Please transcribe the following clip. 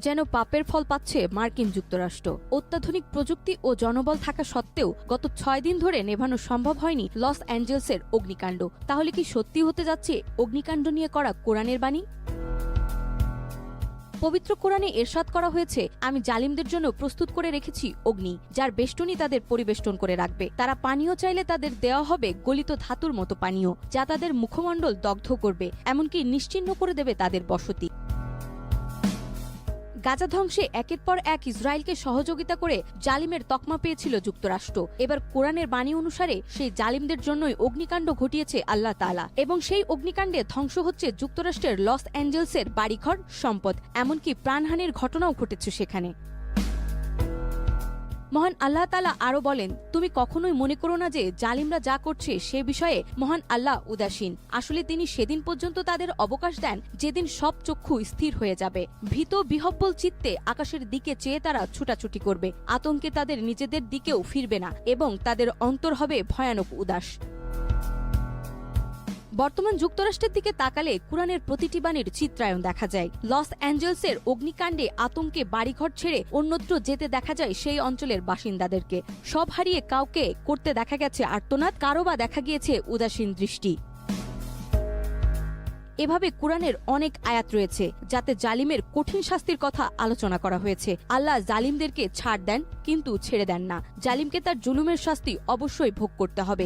যেন পাপের ফল পাচ্ছে মার্কিন যুক্তরাষ্ট্র। অত্যাধুনিক প্রযুক্তি ও জনবল থাকা সত্ত্বেও গত 6 দিন ধরে নেভানো সম্ভব হয়নি লস অ্যাঞ্জেলসের অগ্নিকাণ্ড। তাহলে কি সত্যি হতে যাচ্ছে অগ্নিকাণ্ড নিয়ে করা কোরআনের বাণী? পবিত্র কোরআনে এরশাদ করা হয়েছে, আমি জালিমদের জন্য প্রস্তুত করে রেখেছি অগ্নি, যার বেষ্টনী তাদের পরিবেষ্টন করে রাখবে। তারা পানীয় চাইলে তাদের দেওয়া হবে গলিত ধাতুর মতো পানীয়, যা তাদের মুখমণ্ডল দগ্ধ করবে, এমনকি নিশ্চিহ্ন করে দেবে তাদের বসতি। গাজা ধ্বংসে একের পর এক ইসরায়েলকে সহযোগিতা করে জালিমের তকমা পেয়েছিল যুক্তরাষ্ট্র। এবার কোরআনের বাণী অনুসারে সেই জালিমদের জন্যই অগ্নিকাণ্ড ঘটিয়েছে আল্লাহ তাআলা, এবং সেই অগ্নিকাণ্ডে ধ্বংস হচ্ছে যুক্তরাষ্ট্রের লস অ্যাঞ্জেলসের বাড়িঘর, সম্পদ, এমনকি প্রাণহানির ঘটনাও ঘটেছে সেখানে। মহান আল্লাহ তাআলা আরো বলেন, তুমি কখনোই মনে করো না যে জালিমরা যা করছে সে বিষয়ে মহান আল্লাহ উদাসীন। আসলে তিনি সেদিন পর্যন্ত তাদের অবকাশ দেন যেদিন সব চক্ষু স্থির হয়ে যাবে। ভীত বিহব্বল চিত্তে আকাশের দিকে চেয়ে তারা ছুটাছুটি করবে, আতঙ্কে তাদের নিজেদের দিকেও ফিরবে না, এবং তাদের অন্তর হবে ভয়ানক উদাস। বর্তমান যুক্তরাষ্ট্রের দিকে তাকালে কোরআনের প্রতিটি বাণীর চিত্রায়ন দেখা যায়। লস অ্যাঞ্জেলসের অগ্নিকাণ্ডে আতঙ্কে বাড়িঘর ছেড়ে অন্যত্র যেতে দেখা যায় সেই অঞ্চলের বাসিন্দাদেরকে। সব হারিয়ে কাউকে করতে দেখা গেছে আর্তনাদ, কারো বা দেখা গিয়েছে উদাসীন দৃষ্টি। এভাবে কোরআনের অনেক আয়াত রয়েছে যাতে জালিমের কঠিন শাস্তির কথা আলোচনা করা হয়েছে। আল্লাহ জালিমদেরকে ছাড় দেন, কিন্তু ছেড়ে দেন না। জালিমকে তার জুলুমের শাস্তি অবশ্যই ভোগ করতে হবে।